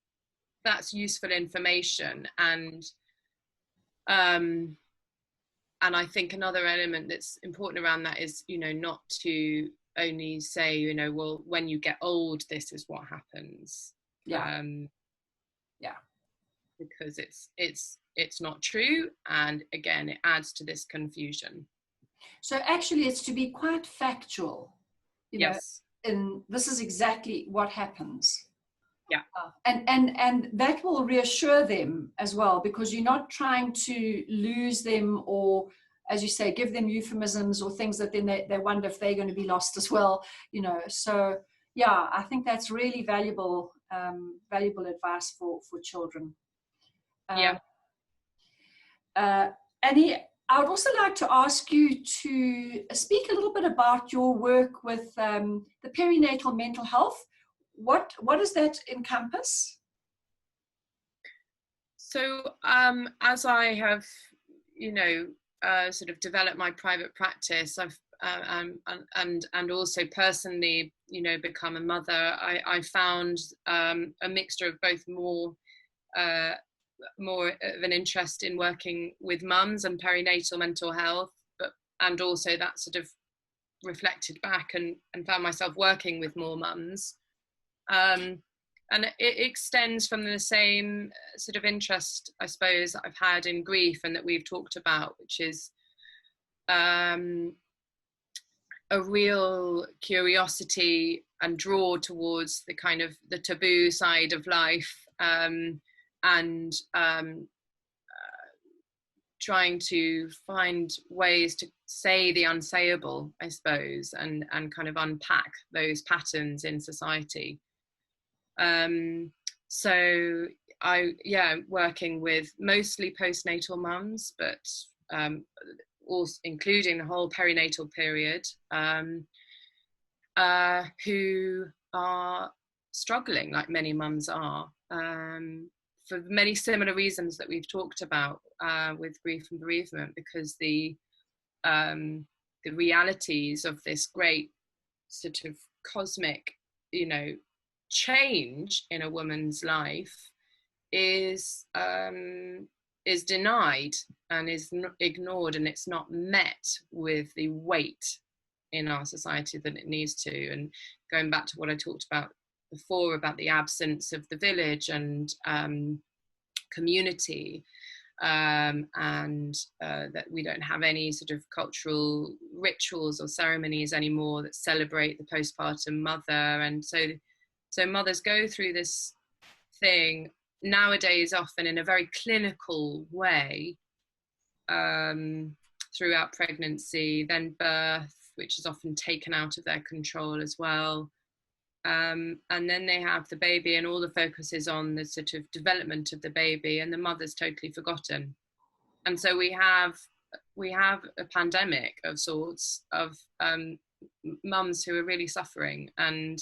[SPEAKER 2] useful information. And I think another element that's important around that is, you know, not to only say, you know, well, when you get old, this is what happens.
[SPEAKER 1] Yeah.
[SPEAKER 2] Because it's not true, and again, it adds to this confusion.
[SPEAKER 1] So actually, it's to be quite factual. You
[SPEAKER 2] Yes.
[SPEAKER 1] know, and this is exactly what happens.
[SPEAKER 2] Yeah.
[SPEAKER 1] And that will reassure them as well, because you're not trying to lose them, or, as you say, give them euphemisms or things that then they wonder if they're going to be lost as well, you know. So yeah, I think that's really valuable advice for children.
[SPEAKER 2] Yeah.
[SPEAKER 1] Annie, I would also like to ask you to speak a little bit about your work with the perinatal mental health. What does that encompass?
[SPEAKER 2] So as I have, you know, sort of developed my private practice, I've and also personally, you know, become a mother, I found a mixture of both more of an interest in working with mums and perinatal mental health, and also that sort of reflected back and found myself working with more mums. And it extends from the same sort of interest, I suppose, I've had in grief and that we've talked about, which is a real curiosity and draw towards the kind of the taboo side of life, and trying to find ways to say the unsayable, I suppose, and kind of unpack those patterns in society. So working with mostly postnatal mums, but also including the whole perinatal period, who are struggling, like many mums are, for many similar reasons that we've talked about with grief and bereavement, because the realities of this great sort of cosmic, you know, change in a woman's life is denied and is ignored, and it's not met with the weight in our society that it needs to. And going back to what I talked about before about the absence of the village and community, and that we don't have any sort of cultural rituals or ceremonies anymore that celebrate the postpartum mother. And so mothers go through this thing nowadays often in a very clinical way, throughout pregnancy, then birth, which is often taken out of their control as well. And then they have the baby, and all the focus is on the sort of development of the baby, and the mother's totally forgotten. And so we have a pandemic of sorts of mums who are really suffering, and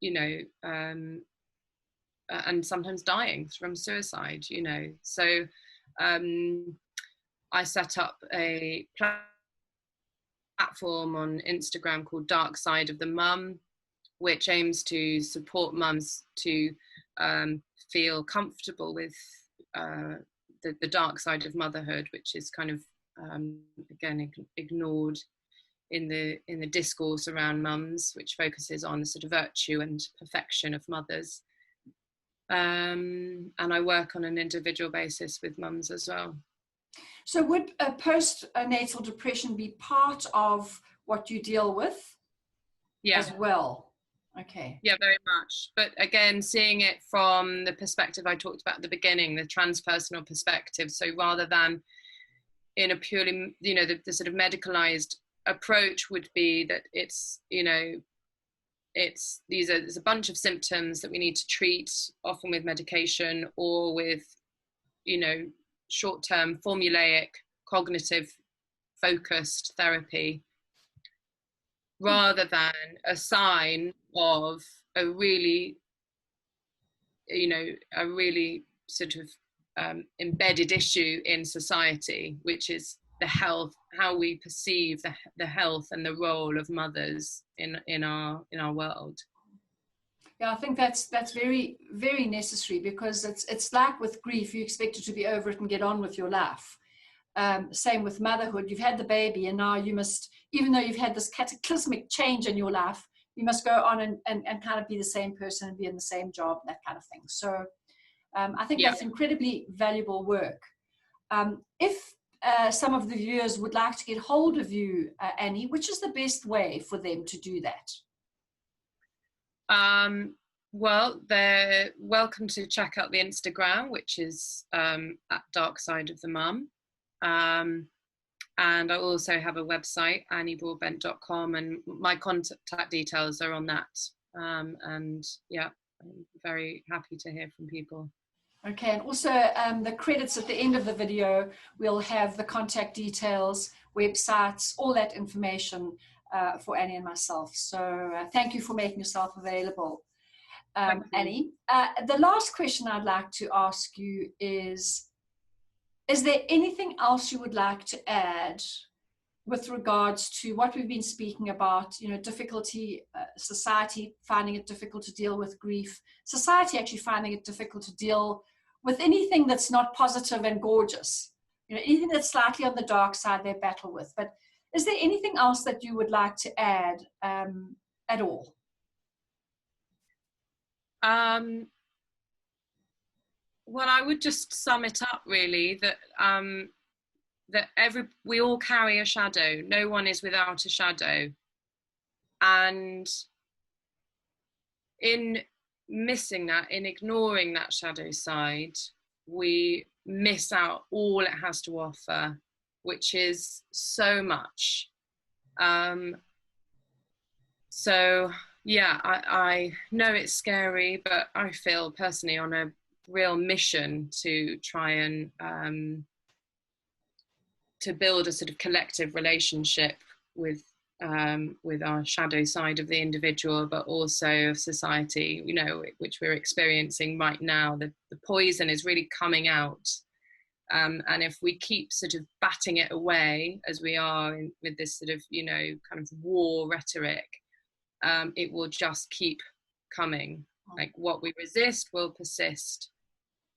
[SPEAKER 2] you know, and sometimes dying from suicide, you know. So I set up a platform on Instagram called Dark Side of the Mum, which aims to support mums to feel comfortable with the dark side of motherhood, which is kind of again ignored in the discourse around mums, which focuses on the sort of virtue and perfection of mothers. And I work on an individual basis with mums as well.
[SPEAKER 1] So would a postnatal depression be part of what you deal with?
[SPEAKER 2] Yeah.
[SPEAKER 1] As well? Okay.
[SPEAKER 2] Yeah, very much. But again, seeing it from the perspective I talked about at the beginning, the transpersonal perspective. So rather than in a purely, the sort of medicalized approach would be that it's, there's a bunch of symptoms that we need to treat, often with medication or with, short-term formulaic cognitive focused therapy, rather than a sign of a really sort of embedded issue in society, which is the health, how we perceive the health and the role of mothers in our world.
[SPEAKER 1] Yeah, I think that's very, very necessary, because it's like with grief, you expect it to be over it and get on with your life. Same with motherhood. You've had the baby, and now you must, even though you've had this cataclysmic change in your life, you must go on and kind of be the same person and be in the same job, that kind of thing. So I think that's incredibly valuable work. If some of the viewers would like to get hold of you, Annie, which is the best way for them to do that?
[SPEAKER 2] Well, they're welcome to check out the Instagram, which is at Dark Side of the Mum. And I also have a website, anniebroadbent.com, and my contact details are on that. And yeah, I'm very happy to hear from people.
[SPEAKER 1] Okay, and also the credits at the end of the video, we'll have the contact details, websites, all that information for Annie and myself. So thank you for making yourself available, Annie. The last question I'd like to ask you is there anything else you would like to add with regards to what we've been speaking about, difficulty, society finding it difficult to deal with grief, society actually finding it difficult to deal with anything that's not positive and gorgeous, anything that's slightly on the dark side they battle with. But is there anything else that you would like to add at all?
[SPEAKER 2] Well, I would just sum it up really that we all carry a shadow. No one is without a shadow, and in missing that, in ignoring that shadow side, we miss out all it has to offer, which is so much. So yeah, I know it's scary, but I feel personally on a real mission to try and to build a sort of collective relationship with our shadow side of the individual, but also of society, which we're experiencing right now. The poison is really coming out. And if we keep sort of batting it away as we are with this sort of, kind of war rhetoric, it will just keep coming. Like what we resist will persist.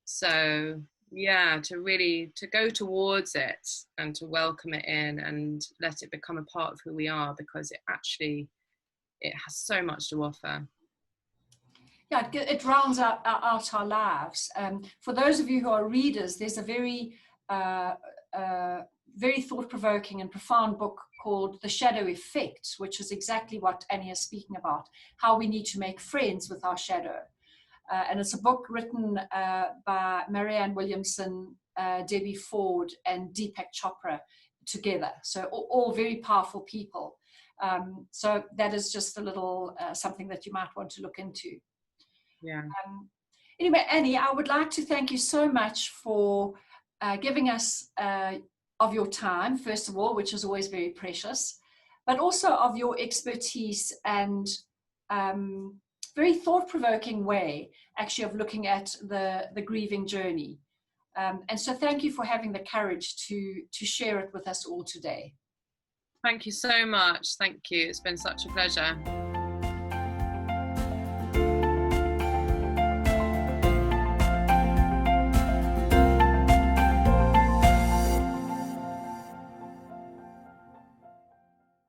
[SPEAKER 2] So yeah, to go towards it and to welcome it in and let it become a part of who we are, because it has so much to offer.
[SPEAKER 1] Yeah, it rounds out our lives. For those of you who are readers, there's a very very thought-provoking and profound book called The Shadow Effect, which is exactly what Annie is speaking about, how we need to make friends with our shadow. And it's a book written by Marianne Williamson, Debbie Ford, and Deepak Chopra together. So all very powerful people. So that is just a little something that you might want to look into.
[SPEAKER 2] Yeah.
[SPEAKER 1] Anyway, Annie, I would like to thank you so much for giving us of your time, first of all, which is always very precious, but also of your expertise and very thought-provoking way, actually, of looking at the grieving journey. And so thank you for having the courage to share it with us all today.
[SPEAKER 2] Thank you so much. Thank you. It's been such a pleasure.